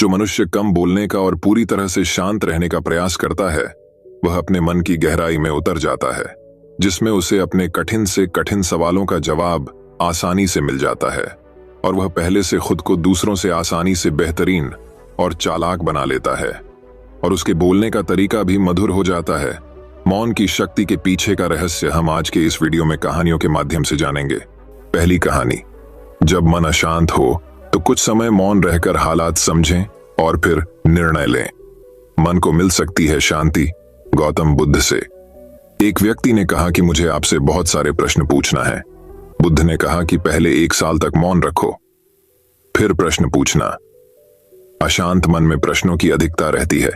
जो मनुष्य कम बोलने का और पूरी तरह से शांत रहने का प्रयास करता है, वह अपने मन की गहराई में उतर जाता है, जिसमें उसे अपने कठिन से कठिन सवालों का जवाब आसानी से मिल जाता है और वह पहले से खुद को दूसरों से आसानी से बेहतरीन और चालाक बना लेता है और उसके बोलने का तरीका भी मधुर हो जाता है। मौन की शक्ति के पीछे का रहस्य हम आज के इस वीडियो में कहानियों के माध्यम से जानेंगे। पहली कहानी, जब मन अशांत हो तो कुछ समय मौन रहकर हालात समझें और फिर निर्णय लें। मन को मिल सकती है शांति। गौतम बुद्ध से। एक व्यक्ति ने कहा कि मुझे आपसे बहुत सारे प्रश्न पूछना है। बुद्ध ने कहा कि पहले 1 साल तक मौन रखो, फिर प्रश्न पूछना। अशांत मन में प्रश्नों की अधिकता रहती है।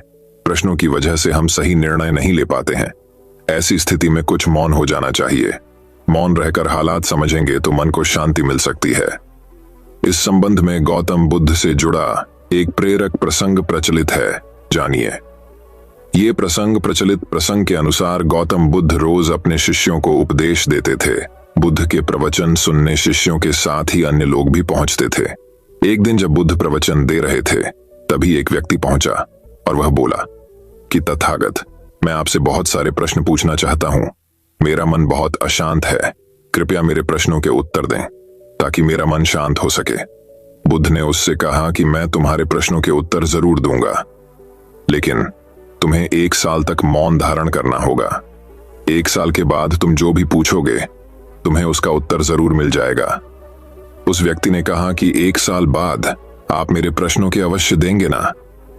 प्रश्नों की वजह से हम सही निर्णय नहीं ले पाते हैं। ऐसी स्थिति में कुछ मौन हो जाना चाहिए। मौन रहकर हालात समझेंगे तो मन को शांति मिल सकती है। इस संबंध में गौतम बुद्ध से जुड़ा एक प्रेरक प्रसंग प्रचलित है, जानिए। ये प्रचलित प्रसंग के अनुसार गौतम बुद्ध रोज अपने शिष्यों को उपदेश देते थे। बुद्ध के प्रवचन सुनने शिष्यों के साथ ही अन्य लोग भी पहुंचते थे। एक दिन जब बुद्ध प्रवचन दे रहे थे, तभी एक व्यक्ति पहुंचा और वह बोला कि तथागत, मैं आपसे बहुत सारे प्रश्न पूछना चाहता हूं। मेरा मन बहुत अशांत है। कृपया मेरे प्रश्नों के उत्तर दें ताकि मेरा मन शांत हो सके। बुद्ध ने उससे कहा कि मैं तुम्हारे प्रश्नों के उत्तर जरूर दूंगा, लेकिन तुम्हें 1 साल तक मौन धारण करना होगा। 1 साल के बाद तुम जो भी पूछोगे, तुम्हें उसका उत्तर जरूर मिल जाएगा। उस व्यक्ति ने कहा कि 1 साल बाद आप मेरे प्रश्नों के अवश्य देंगे ना?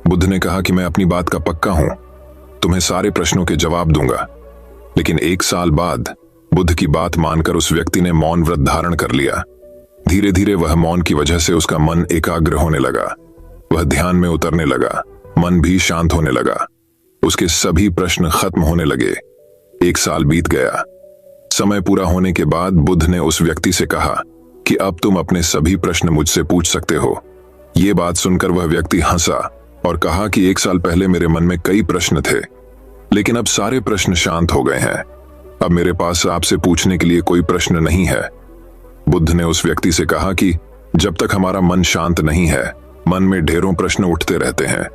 बुद्ध ने कहा कि मैं अपनी बात का पक्का हूं, तुम्हें सारे प्रश्नों के जवाब दूंगा। लेकिन 1 साल बाद बुद्ध की बात मानकर उस व्यक्ति ने मौन व्रत धारण कर लिया। धीरे धीरे वह मौन की वजह से उसका मन एकाग्र होने लगा। वह ध्यान में उतरने लगा, मन भी शांत होने लगा। उसके सभी प्रश्न खत्म होने लगे। 1 साल बीत गया। समय पूरा होने के बाद बुद्ध ने उस व्यक्ति से कहा कि अब तुम अपने सभी प्रश्न मुझसे पूछ सकते हो। ये बात सुनकर वह व्यक्ति हंसा और कहा कि 1 साल पहले मेरे मन में कई प्रश्न थे, लेकिन अब सारे प्रश्न शांत हो गए हैं। अब मेरे पास आपसे पूछने के लिए कोई प्रश्न नहीं है। बुद्ध ने उस व्यक्ति से कहा कि जब तक हमारा मन शांत नहीं है, मन में ढेरों प्रश्न उठते रहते हैं,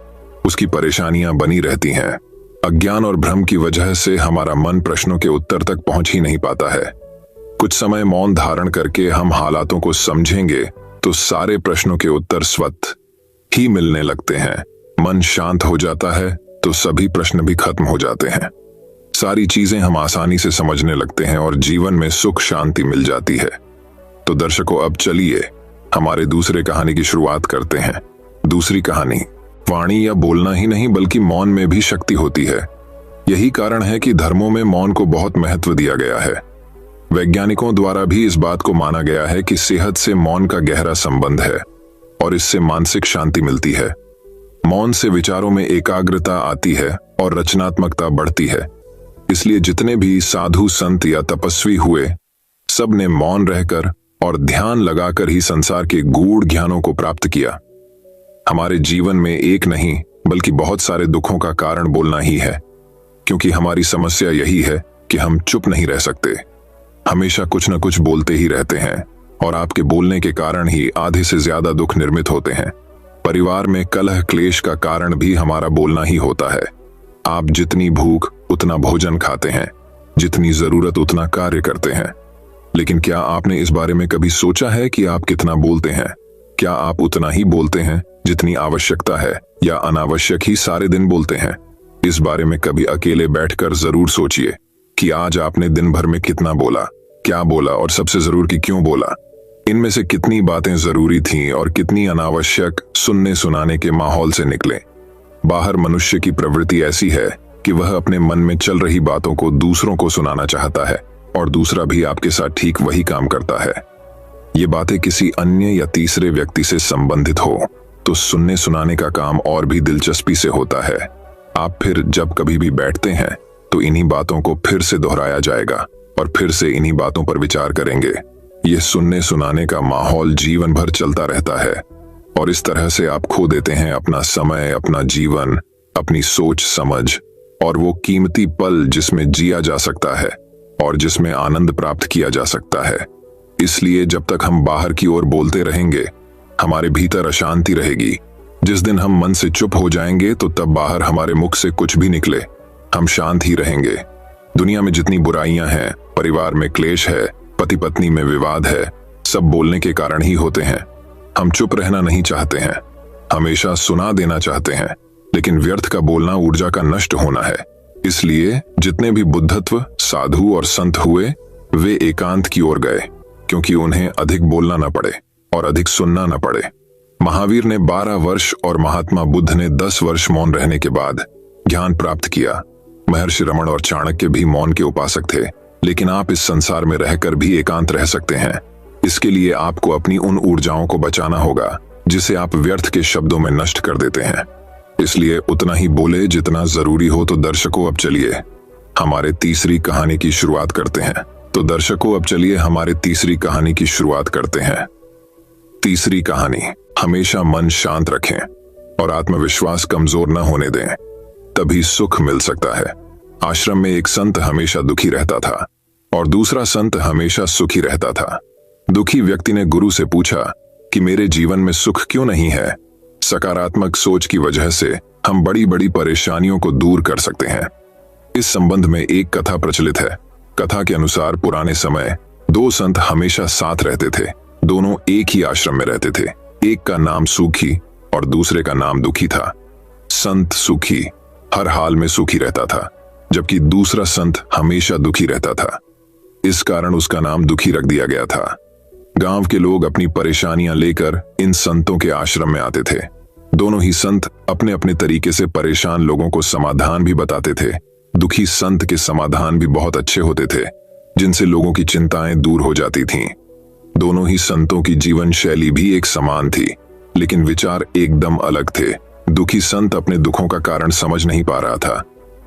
उसकी परेशानियां बनी रहती हैं। अज्ञान और भ्रम की वजह से हमारा मन प्रश्नों के उत्तर तक पहुंच ही नहीं पाता है। कुछ समय मौन धारण करके हम हालातों को समझेंगे तो सारे प्रश्नों के उत्तर स्वतः ही मिलने लगते हैं। मन शांत हो जाता है तो सभी प्रश्न भी खत्म हो जाते हैं। सारी चीजें हम आसानी से समझने लगते हैं और जीवन में सुख शांति मिल जाती है। तो दर्शकों, अब चलिए हमारे दूसरे कहानी की शुरुआत करते हैं। दूसरी कहानी, वाणी या बोलना ही नहीं बल्कि मौन में भी शक्ति होती है। यही कारण है कि धर्मों में मौन को बहुत महत्व दिया गया है। वैज्ञानिकों द्वारा भी इस बात को माना गया है कि सेहत से मौन का गहरा संबंध है और इससे मानसिक शांति मिलती है। मौन से विचारों में एकाग्रता आती है और रचनात्मकता बढ़ती है। इसलिए जितने भी साधु संत या तपस्वी हुए, सब ने मौन रहकर और ध्यान लगाकर ही संसार के गूढ़ ज्ञानों को प्राप्त किया। हमारे जीवन में एक नहीं बल्कि बहुत सारे दुखों का कारण बोलना ही है, क्योंकि हमारी समस्या यही है कि हम चुप नहीं रह सकते। हमेशा कुछ न कुछ बोलते ही रहते हैं और आपके बोलने के कारण ही आधे से ज्यादा दुख निर्मित होते हैं। परिवार में कलह क्लेश का कारण भी हमारा बोलना ही होता है। आप जितनी भूख उतना भोजन खाते हैं, जितनी जरूरत उतना कार्य करते हैं। लेकिन क्या आपने इस बारे में कभी सोचा है कि आप कितना बोलते हैं? क्या आप उतना ही बोलते हैं जितनी आवश्यकता है, या अनावश्यक ही सारे दिन बोलते हैं? इस बारे में कभी अकेले बैठकर जरूर सोचिए कि आज आपने दिन भर में कितना बोला, क्या बोला और सबसे जरूर कि क्यों बोला। इनमें से कितनी बातें जरूरी थीं और कितनी अनावश्यक सुनने सुनाने के माहौल से निकले। बाहर मनुष्य की प्रवृत्ति ऐसी है कि वह अपने मन में चल रही बातों को दूसरों को सुनाना चाहता है और दूसरा भी आपके साथ ठीक वही काम करता है। ये बातें किसी अन्य या तीसरे व्यक्ति से संबंधित हो तो सुनने सुनाने का काम और भी दिलचस्पी से होता है। आप फिर जब कभी भी बैठते हैं तो इन्हीं बातों को फिर से दोहराया जाएगा और फिर से इन्हीं बातों पर विचार करेंगे। ये सुनने सुनाने का माहौल जीवन भर चलता रहता है और इस तरह से आप खो देते हैं अपना समय, अपना जीवन, अपनी सोच समझ और वो कीमती पल जिसमें जिया जा सकता है और जिसमें आनंद प्राप्त किया जा सकता है। इसलिए जब तक हम बाहर की ओर बोलते रहेंगे, हमारे भीतर अशांति रहेगी, जिस दिन हम मन से चुप हो जाएंगे तो तब बाहर हमारे मुख से कुछ भी निकले, हम शांत ही रहेंगे। दुनिया में जितनी बुराइयां हैं, परिवार में क्लेश है, पति पत्नी में विवाद है, सब बोलने के कारण ही होते हैं। हम चुप रहना नहीं चाहते हैं, हमेशा सुना देना चाहते हैं, लेकिन व्यर्थ का बोलना ऊर्जा का नष्ट होना है। इसलिए जितने भी बुद्धत्व, साधु और संत हुए, वे एकांत की ओर गए, क्योंकि उन्हें अधिक बोलना न पड़े और अधिक सुनना न पड़े। महावीर ने 12 वर्ष और महात्मा बुद्ध ने 10 वर्ष मौन रहने के बाद ज्ञान प्राप्त किया। महर्षि रमण और चाणक्य भी मौन के उपासक थे, लेकिन आप इस संसार में रहकर भी एकांत रह सकते हैं। इसके लिए आपको अपनी उन ऊर्जाओं को बचाना होगा जिसे आप व्यर्थ के शब्दों में नष्ट कर देते हैं। इसलिए उतना ही बोले जितना जरूरी हो। तो दर्शकों, अब चलिए हमारे तीसरी कहानी की शुरुआत करते हैं। तीसरी कहानी, हमेशा मन शांत रखें और आत्मविश्वास कमजोर न होने दें, तभी सुख मिल सकता है। आश्रम में एक संत हमेशा दुखी रहता था और दूसरा संत हमेशा सुखी रहता था। दुखी व्यक्ति ने गुरु से पूछा कि मेरे जीवन में सुख क्यों नहीं है। सकारात्मक सोच की वजह से हम बड़ी बड़ी परेशानियों को दूर कर सकते हैं। इस संबंध में एक कथा प्रचलित है। कथा के अनुसार पुराने समय 2 संत हमेशा साथ रहते थे। दोनों एक ही आश्रम में रहते थे। एक का नाम सुखी और दूसरे का नाम दुखी था। संत सुखी हर हाल में सुखी रहता था, जबकि दूसरा संत हमेशा दुखी रहता था। इस कारण उसका नाम दुखी रख दिया गया था। गांव के लोग अपनी परेशानियां लेकर इन संतों के आश्रम में आते थे। दोनों ही संत अपने अपने तरीके से परेशान लोगों को समाधान भी बताते थे। दुखी संत के समाधान भी बहुत अच्छे होते थे, जिनसे लोगों की चिंताएं दूर हो जाती थीं। दोनों ही संतों की जीवन शैली भी एक समान थी, लेकिन विचार एकदम अलग थे। दुखी संत अपने दुखों का कारण समझ नहीं पा रहा था।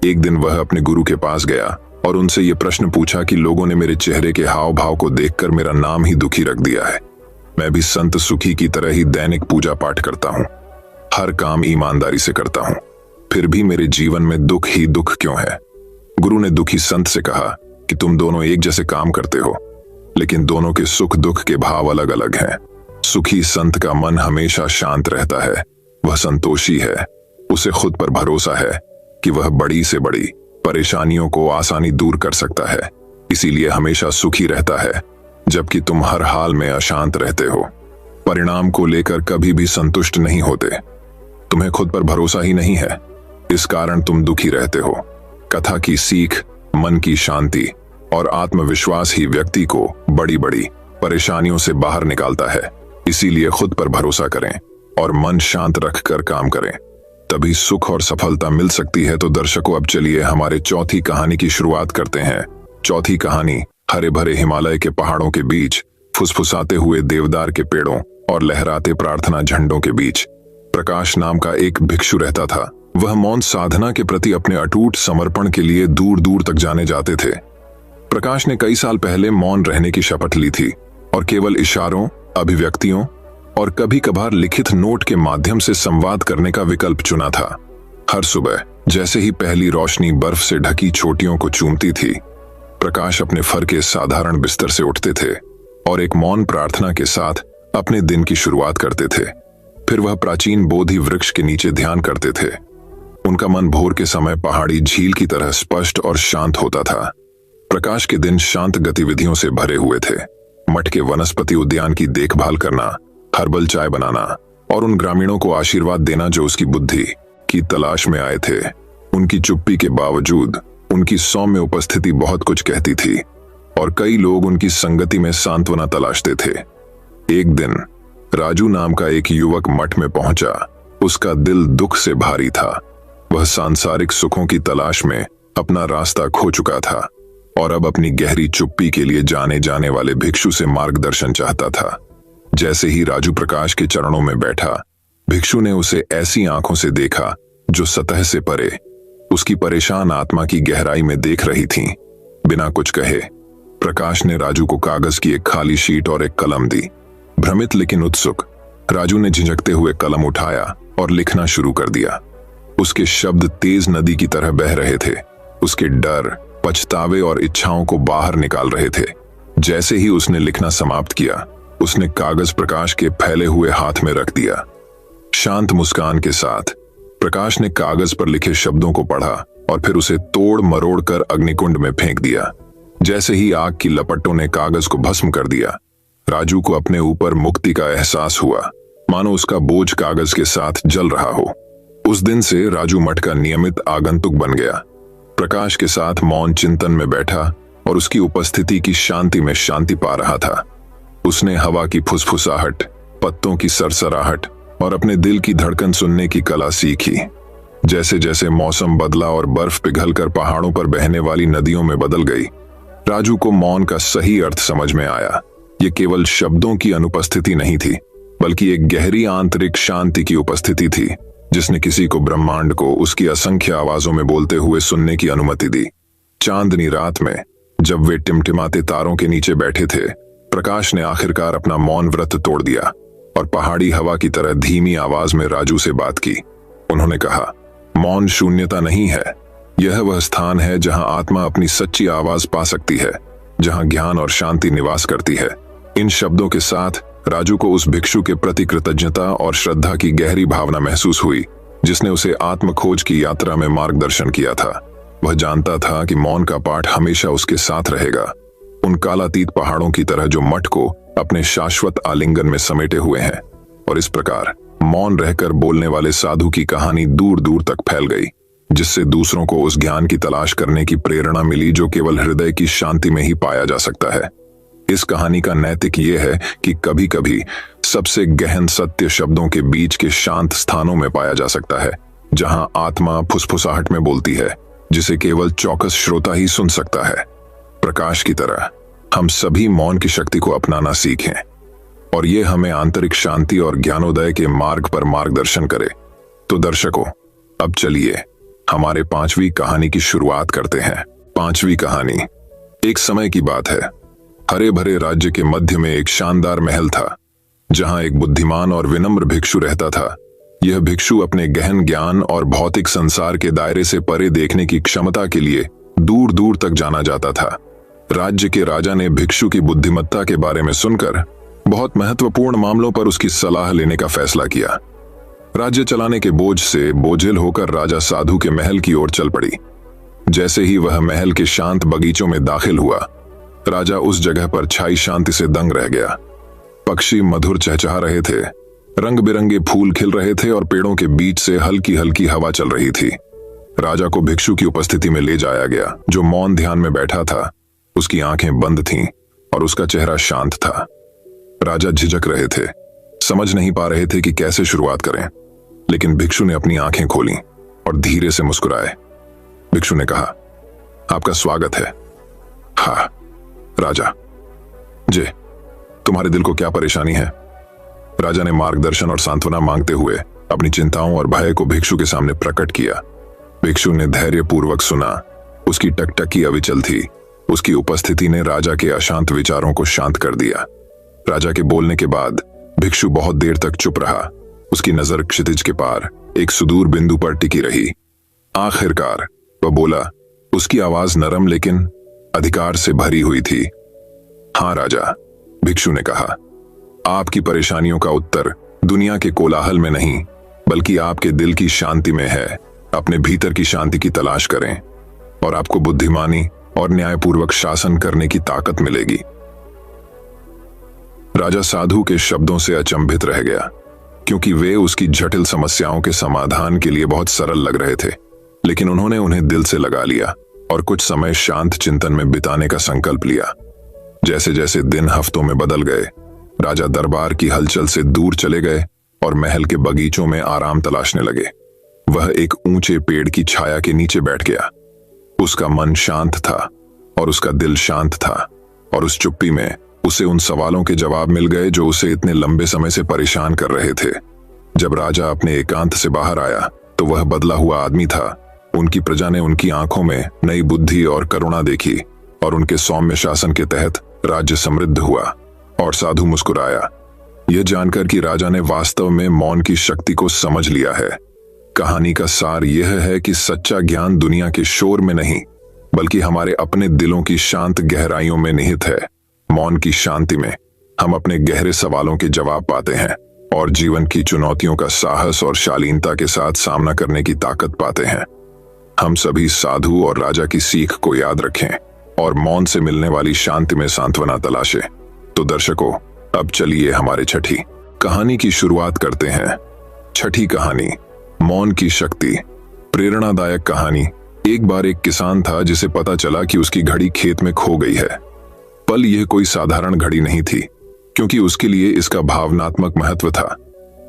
एक दिन वह अपने गुरु के पास गया और उनसे यह प्रश्न पूछा कि लोगों ने मेरे चेहरे के हाव भाव को देखकर मेरा नाम ही दुखी रख दिया है। मैं भी संत सुखी की तरह ही दैनिक पूजा पाठ करता हूँ, हर काम ईमानदारी से करता हूँ, फिर भी मेरे जीवन में दुख ही दुख क्यों है। गुरु ने दुखी संत से कहा कि तुम दोनों एक जैसे काम करते हो, लेकिन दोनों के सुख दुख के भाव अलग अलग हैं। सुखी संत का मन हमेशा शांत रहता है, वह संतोषी है, उसे खुद पर भरोसा है कि वह बड़ी से बड़ी परेशानियों को आसानी दूर कर सकता है, इसीलिए हमेशा सुखी रहता है। जबकि तुम हर हाल में अशांत रहते हो, परिणाम को लेकर कभी भी संतुष्ट नहीं होते, तुम्हें खुद पर भरोसा ही नहीं है, इस कारण तुम दुखी रहते हो। कथा की सीख, मन की शांति और आत्मविश्वास ही व्यक्ति को बड़ी बड़ी परेशानियों से बाहर निकालता है। इसीलिए खुद पर भरोसा करें और मन शांत रखकर काम करें, तभी सुख और सफलता मिल सकती है। तो दर्शकों, अब चलिए हमारे चौथी कहानी की शुरुआत करते हैं। चौथी कहानी, हरे भरे हिमालय के पहाड़ों के बीच, फुसफुसाते हुए देवदार के पेड़ों और लहराते प्रार्थना झंडों के बीच प्रकाश नाम का एक भिक्षु रहता था। वह मौन साधना के प्रति अपने अटूट समर्पण के लिए दूर दूर तक जाने जाते थे। प्रकाश ने कई साल पहले मौन रहने की शपथ ली थी और केवल इशारों, अभिव्यक्तियों और कभी कभार लिखित नोट के माध्यम से संवाद करने का विकल्प चुना था। हर सुबह जैसे ही पहली रोशनी बर्फ से ढकी चोटियों को चूमती थी, प्रकाश अपने फर के साधारण बिस्तर से उठते थे और एक मौन प्रार्थना के साथ अपने दिन की शुरुआत करते थे। फिर वह प्राचीन बोधि वृक्ष के नीचे ध्यान करते थे। उनका मन भोर के समय पहाड़ी झील की तरह स्पष्ट और शांत होता था। प्रकाश के दिन शांत गतिविधियों से भरे हुए थे। मठ के वनस्पति उद्यान की देखभाल करना, हर्बल चाय बनाना और उन ग्रामीणों को आशीर्वाद देना जो उसकी बुद्धि की तलाश में आए थे। उनकी चुप्पी के बावजूद उनकी सौम्य उपस्थिति बहुत कुछ कहती थी और कई लोग उनकी संगति में सांत्वना तलाशते थे। एक दिन राजू नाम का एक युवक मठ में पहुंचा। उसका दिल दुख से भारी था। वह सांसारिक सुखों की तलाश में अपना रास्ता खो चुका था और अब अपनी गहरी चुप्पी के लिए जाने जाने वाले भिक्षु से मार्गदर्शन चाहता था। जैसे ही राजू प्रकाश के चरणों में बैठा, भिक्षु ने उसे ऐसी आंखों से देखा जो सतह से परे उसकी परेशान आत्मा की गहराई में देख रही थीं। बिना कुछ कहे प्रकाश ने राजू को कागज की एक खाली शीट और एक कलम दी। भ्रमित लेकिन उत्सुक, राजू ने झिझकते हुए कलम उठाया और लिखना शुरू कर दिया। उसके शब्द तेज नदी की तरह बह रहे थे। उसके डर, पछतावे और इच्छाओं को बाहर निकाल रहे थे। जैसे ही उसने लिखना समाप्त किया, उसने कागज प्रकाश के फैले हुए हाथ में रख दिया। शांत मुस्कान के साथ प्रकाश ने कागज पर लिखे शब्दों को पढ़ा और फिर उसे तोड़ मरोड़ कर अग्निकुंड में फेंक दिया। जैसे ही आग की लपटों ने कागज को भस्म कर दिया, राजू को अपने ऊपर मुक्ति का एहसास हुआ, मानो उसका बोझ कागज के साथ जल रहा हो। उस दिन से राजू मठ का नियमित आगंतुक बन गया। प्रकाश के साथ मौन चिंतन में बैठा और उसकी उपस्थिति की शांति में शांति पा रहा था। उसने हवा की फुसफुसाहट, पत्तों की सरसराहट और अपने दिल की धड़कन सुनने की कला सीखी। जैसे जैसे मौसम बदला और बर्फ पिघलकर पहाड़ों पर बहने वाली नदियों में बदल गई, राजू को मौन का सही अर्थ समझ में आया। ये केवल शब्दों की अनुपस्थिति नहीं थी, बल्कि एक गहरी आंतरिक शांति की उपस्थिति थी, जिसने किसी को ब्रह्मांड को उसकी असंख्य आवाजों में बोलते हुए सुनने की अनुमति दी। चांदनी रात में जब वे टिमटिमाते तारों के नीचे बैठे थे, प्रकाश ने आखिरकार अपना मौन व्रत तोड़ दिया और पहाड़ी हवा की तरह धीमी आवाज में राजू से बात की। उन्होंने कहा, मौन शून्यता नहीं है, यह वह स्थान है जहां आत्मा अपनी सच्ची आवाज पा सकती है, जहां ज्ञान और शांति निवास करती है। इन शब्दों के साथ राजू को उस भिक्षु के प्रति कृतज्ञता और श्रद्धा की गहरी भावना महसूस हुई, जिसने उसे आत्म खोज की यात्रा में मार्गदर्शन किया था। वह जानता था कि मौन का पाठ हमेशा उसके साथ रहेगा, उन कालातीत पहाड़ों की तरह जो मठ को अपने शाश्वत आलिंगन में समेटे हुए हैं। और इस प्रकार मौन रहकर बोलने वाले साधु की कहानी दूर दूर तक फैल गई, जिससे दूसरों को उस ज्ञान की तलाश करने की प्रेरणा मिली जो केवल हृदय की शांति में ही पाया जा सकता है। इस कहानी का नैतिक ये है कि कभी कभी सबसे गहन सत्य शब्दों के बीच के शांत स्थानों में पाया जा सकता है, जहां आत्मा फुसफुसाहट में बोलती है, जिसे केवल चौकस श्रोता ही सुन सकता है। प्रकाश की तरह हम सभी मौन की शक्ति को अपनाना सीखें और ये हमें आंतरिक शांति और ज्ञानोदय के मार्ग पर मार्गदर्शन करे। तो दर्शकों, अब चलिए हमारे 5वीं कहानी की शुरुआत करते हैं। 5वीं कहानी। एक समय की बात है। हरे भरे राज्य के मध्य में एक शानदार महल था, जहां एक बुद्धिमान और विनम्र भिक्षु रहता था। यह भिक्षु अपने गहन ज्ञान और भौतिक संसार के दायरे से परे देखने की क्षमता के लिए दूर दूर तक जाना जाता था। राज्य के राजा ने भिक्षु की बुद्धिमत्ता के बारे में सुनकर बहुत महत्वपूर्ण मामलों पर उसकी सलाह लेने का फैसला किया। राज्य चलाने के बोझ से बोझिल होकर राजा साधु के महल की ओर चल पड़ी। जैसे ही वह महल के शांत बगीचों में दाखिल हुआ, राजा उस जगह पर छाई शांति से दंग रह गया। पक्षी मधुर चहचहा रहे थे, रंग बिरंगे फूल खिल रहे थे और पेड़ों के बीच से हल्की हल्की हवा चल रही थी। राजा को भिक्षु की उपस्थिति में ले जाया गया, जो मौन ध्यान में बैठा था। उसकी आंखें बंद थीं और उसका चेहरा शांत था। राजा झिझक रहे थे, समझ नहीं पा रहे थे कि कैसे शुरुआत करें, लेकिन भिक्षु ने अपनी आंखें खोली और धीरे से मुस्कुराए। भिक्षु ने कहा, आपका स्वागत है। हाँ राजा जी, तुम्हारे दिल को क्या परेशानी है? राजा ने मार्गदर्शन और सांत्वना मांगते हुए अपनी चिंताओं और भय को भिक्षु के सामने प्रकट किया। भिक्षु ने धैर्यपूर्वक सुना। उसकी टकटकी अविचल थी। उसकी उपस्थिति ने राजा के अशांत विचारों को शांत कर दिया। राजा के बोलने के बाद भिक्षु बहुत देर तक चुप रहा। उसकी नजर क्षितिज के पार एक सुदूर बिंदु पर टिकी रही। आखिरकार वह बोला। उसकी आवाज नरम लेकिन अधिकार से भरी हुई थी। हाँ राजा, भिक्षु ने कहा, आपकी परेशानियों का उत्तर दुनिया के कोलाहल में नहीं, बल्कि आपके दिल की शांति में है। अपने भीतर की शांति की तलाश करें और आपको बुद्धिमानी और न्यायपूर्वक शासन करने की ताकत मिलेगी। राजा साधु के शब्दों से अचंभित रह गया, क्योंकि वे उसकी जटिल समस्याओं के समाधान के लिए बहुत सरल लग रहे थे। लेकिन उन्होंने उन्हें दिल से लगा लिया और कुछ समय शांत चिंतन में बिताने का संकल्प लिया। जैसे जैसे दिन हफ्तों में बदल गए, राजा दरबार की हलचल से दूर चले गए और महल के बगीचों में आराम तलाशने लगे। वह एक ऊंचे पेड़ की छाया के नीचे बैठ गया। उसका मन शांत था और उसका दिल शांत था, और उस चुप्पी में उसे उन सवालों के जवाब मिल गए जो उसे इतने लंबे समय से परेशान कर रहे थे। जब राजा अपने एकांत से बाहर आया तो वह बदला हुआ आदमी था। उनकी प्रजा ने उनकी आंखों में नई बुद्धि और करुणा देखी और उनके सौम्य शासन के तहत राज्य समृद्ध हुआ। और साधु मुस्कुराया, यह जानकर कि राजा ने वास्तव में मौन की शक्ति को समझ लिया है। कहानी का सार यह है कि सच्चा ज्ञान दुनिया के शोर में नहीं, बल्कि हमारे अपने दिलों की शांत गहराइयों में निहित है। मौन की शांति में हम अपने गहरे सवालों के जवाब पाते हैं और जीवन की चुनौतियों का साहस और शालीनता के साथ सामना करने की ताकत पाते हैं। हम सभी साधु और राजा की सीख को याद रखें और मौन से मिलने वाली शांति में सांत्वना तलाशें। तो दर्शकों, अब चलिए हमारे छठी कहानी की शुरुआत करते हैं। छठी कहानी, मौन की शक्ति। प्रेरणादायक कहानी। एक बार एक किसान था जिसे पता चला कि उसकी घड़ी खेत में खो गई है। पल यह कोई साधारण घड़ी नहीं थी, क्योंकि उसके लिए इसका भावनात्मक महत्व था।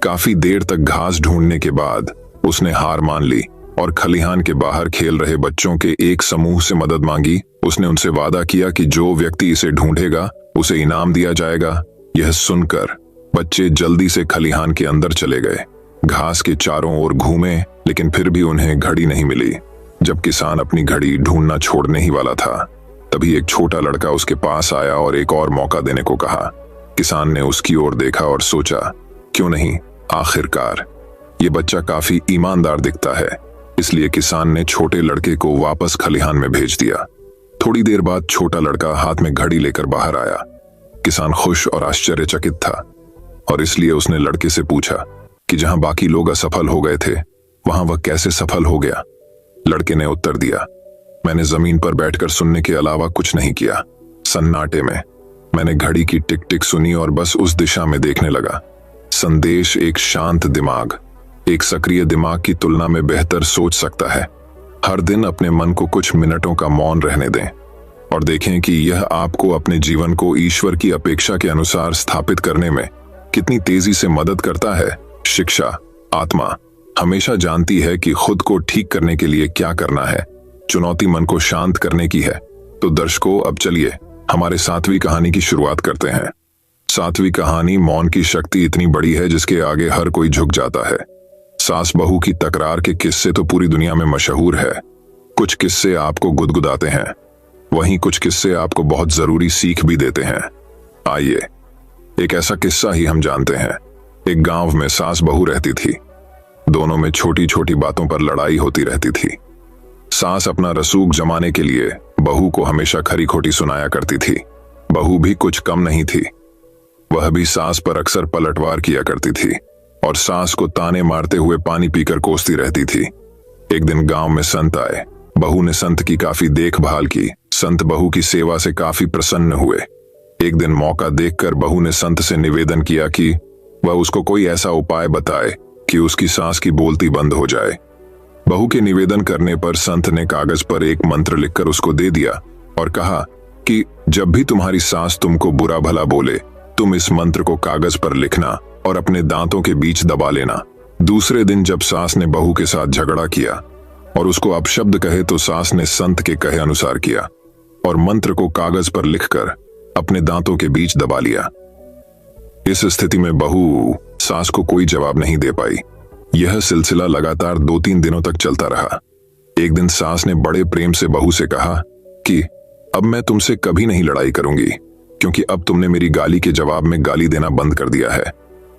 काफी देर तक घास ढूंढने के बाद उसने हार मान ली और खलिहान के बाहर खेल रहे बच्चों के एक समूह से मदद मांगी। उसने उनसे वादा किया कि जो व्यक्ति इसे ढूंढेगा उसे इनाम दिया जाएगा। यह सुनकर बच्चे जल्दी से खलिहान के अंदर चले गए। घास के चारों ओर घूमे, लेकिन फिर भी उन्हें घड़ी नहीं मिली। जब किसान अपनी घड़ी ढूंढना छोड़ने ही वाला था, तभी एक छोटा लड़का उसके पास आया और एक और मौका देने को कहा। किसान ने उसकी ओर देखा और सोचा, क्यों नहीं, आखिरकार ये बच्चा काफी ईमानदार दिखता है। इसलिए किसान ने छोटे लड़के को वापस खलिहान में भेज दिया। थोड़ी देर बाद छोटा लड़का हाथ में घड़ी लेकर बाहर आया। किसान खुश और आश्चर्यचकित था और इसलिए उसने लड़के से पूछा कि जहां बाकी लोग असफल हो गए थे, वहां वह कैसे सफल हो गया। लड़के ने उत्तर दिया, मैंने जमीन पर बैठकर सुनने के अलावा कुछ नहीं किया। सन्नाटे में मैंने घड़ी की टिक टिक सुनी और बस उस दिशा में देखने लगा। संदेश, एक शांत दिमाग एक सक्रिय दिमाग की तुलना में बेहतर सोच सकता है। हर दिन अपने मन को कुछ मिनटों का मौन रहने दें और देखें कि यह आपको अपने जीवन को ईश्वर की अपेक्षा के अनुसार स्थापित करने में कितनी तेजी से मदद करता है। शिक्षा, आत्मा हमेशा जानती है कि खुद को ठीक करने के लिए क्या करना है। चुनौती मन को शांत करने की है। तो दर्शकों, अब चलिए हमारे 7वीं कहानी की शुरुआत करते हैं। 7वीं कहानी, मौन की शक्ति इतनी बड़ी है जिसके आगे हर कोई झुक जाता है। सास बहू की तकरार के किस्से तो पूरी दुनिया में मशहूर है। कुछ किस्से आपको गुदगुदाते हैं, वहीं कुछ किस्से आपको बहुत जरूरी सीख भी देते हैं। आइए एक ऐसा किस्सा ही हम जानते हैं। एक गांव में सास बहू रहती थी। दोनों में छोटी छोटी बातों पर लड़ाई होती रहती थी। सास अपना रसूख जमाने के लिए बहू को हमेशा खरी खोटी सुनाया करती थी। बहू भी कुछ कम नहीं थी। वह भी सास पर अक्सर पलटवार किया करती थी और सास को ताने मारते हुए पानी पीकर कोसती रहती थी। एक दिन गांव में संत आए। बहू ने संत की काफी देखभाल की। संत बहू की सेवा से काफी प्रसन्न हुए। एक दिन मौका देखकर बहू ने संत से निवेदन किया कि वह उसको कोई ऐसा उपाय बताए कि उसकी सास की बोलती बंद हो जाए। बहू के निवेदन करने पर संत ने कागज पर एक मंत्र लिखकर उसको दे दिया और कहा कि जब भी तुम्हारी सास तुमको बुरा भला बोले, तुम इस मंत्र को कागज पर लिखना और अपने दांतों के बीच दबा लेना। दूसरे दिन जब सास ने बहू के साथ झगड़ा किया और उसको अपशब्द कहे, तो सास ने संत के कहे अनुसार किया और मंत्र को कागज पर लिखकर अपने दांतों के बीच दबा लिया। इस स्थिति में बहू सास को कोई जवाब नहीं दे पाई। यह सिलसिला लगातार 2-3 दिनों तक चलता रहा। एक दिन सास ने बड़े प्रेम से बहू से कहा कि अब मैं तुमसे कभी नहीं लड़ाई करूंगी, क्योंकि अब तुमने मेरी गाली के जवाब में गाली देना बंद कर दिया है।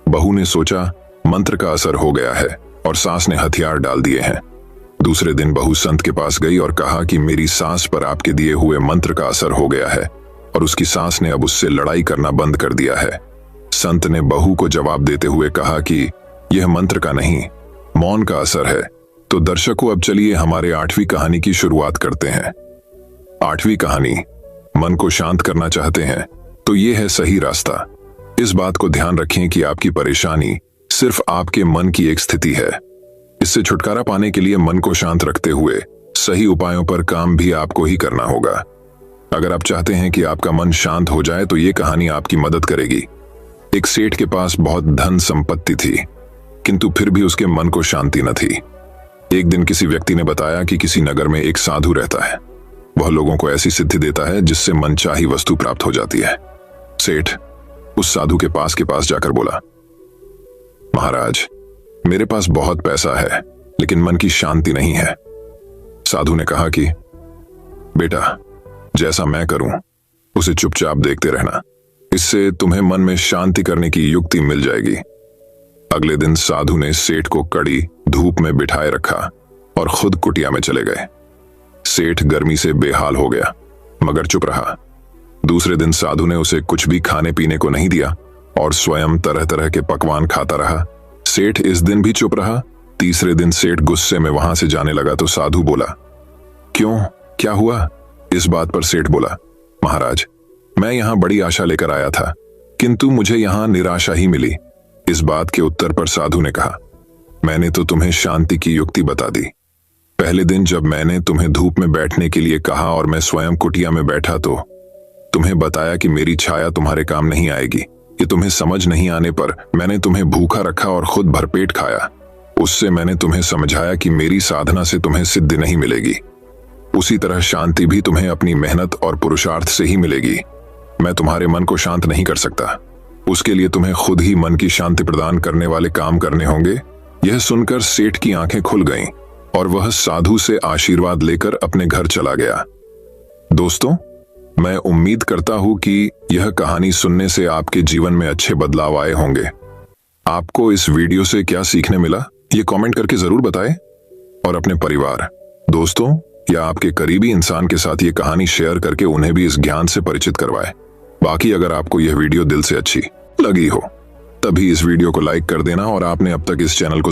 बहू ने सोचा मंत्र का असर हो गया है और सास ने हथियार डाल दिए हैं। दूसरे दिन बहू संत के पास गई और कहा कि मेरी सास पर आपके दिए हुए मंत्र का असर हो गया है और उसकी सास ने अब उससे लड़ाई करना बंद कर दिया है। संत ने बहू को जवाब देते हुए कहा कि यह मंत्र का नहीं, मौन का असर है। तो दर्शकों, अब चलिए हमारे 8वीं कहानी की शुरुआत करते हैं। 8वीं कहानी, मन को शांत करना चाहते हैं तो ये है सही रास्ता। इस बात को ध्यान रखें कि आपकी परेशानी सिर्फ आपके मन की एक स्थिति है। इससे छुटकारा पाने के लिए मन को शांत रखते हुए सही उपायों पर काम भी आपको ही करना होगा। अगर आप चाहते हैं कि आपका मन शांत हो जाए तो ये कहानी आपकी मदद करेगी। एक सेठ के पास बहुत धन संपत्ति थी, किंतु फिर भी उसके मन को शांति न थी। एक दिन किसी व्यक्ति ने बताया कि किसी नगर में एक साधु रहता है। वह लोगों को ऐसी सिद्धि देता है जिससे मनचाही वस्तु प्राप्त हो जाती है। सेठ उस साधु के पास जाकर बोला, महाराज, मेरे पास बहुत पैसा है लेकिन मन की शांति नहीं है। साधु ने कहा कि बेटा, जैसा मैं करूं उसे चुपचाप देखते रहना, इससे तुम्हें मन में शांति करने की युक्ति मिल जाएगी। अगले दिन साधु ने सेठ को कड़ी धूप में बिठाए रखा और खुद कुटिया में चले गए। सेठ गर्मी से बेहाल हो गया मगर चुप रहा। दूसरे दिन साधु ने उसे कुछ भी खाने पीने को नहीं दिया और स्वयं तरह तरह के पकवान खाता रहा। सेठ इस दिन भी चुप रहा। तीसरे दिन सेठ गुस्से में वहां से जाने लगा तो साधु बोला, क्यों, क्या हुआ? इस बात पर सेठ बोला, महाराज, मैं यहाँ बड़ी आशा लेकर आया था, किंतु मुझे यहाँ निराशा ही मिली। इस बात के उत्तर पर साधु ने कहा, मैंने तो तुम्हें शांति की युक्ति बता दी। पहले दिन जब मैंने तुम्हें धूप में बैठने के लिए कहा और मैं स्वयं कुटिया में बैठा तो तुम्हें बताया कि मेरी छाया तुम्हारे काम नहीं आएगी। ये तुम्हें समझ नहीं आने पर मैंने तुम्हें भूखा रखा और खुद भरपेट खाया। उससे मैंने तुम्हें समझाया कि मेरी साधना से तुम्हें सिद्धि नहीं मिलेगी। उसी तरह शांति भी तुम्हें अपनी मेहनत और पुरुषार्थ से ही मिलेगी। मैं तुम्हारे मन को शांत नहीं कर सकता। उसके लिए तुम्हें खुद ही मन की शांति प्रदान करने वाले काम करने होंगे। यह सुनकर सेठ की आंखें खुल गईं और वह साधु से आशीर्वाद लेकर अपने घर चला गया। दोस्तों, मैं उम्मीद करता हूं कि यह कहानी सुनने से आपके जीवन में अच्छे बदलाव आए होंगे। आपको इस वीडियो से क्या सीखने मिला, ये कमेंट करके जरूर बताएं और अपने परिवार, दोस्तों या आपके करीबी इंसान के साथ ये कहानी शेयर करके उन्हें भी इस ज्ञान से परिचित करवाएं। बाकी अगर आपको यह वीडियो दिल से अच्छी लगी हो तभी इस वीडियो को लाइक कर देना और आपने अब तक इस चैनल को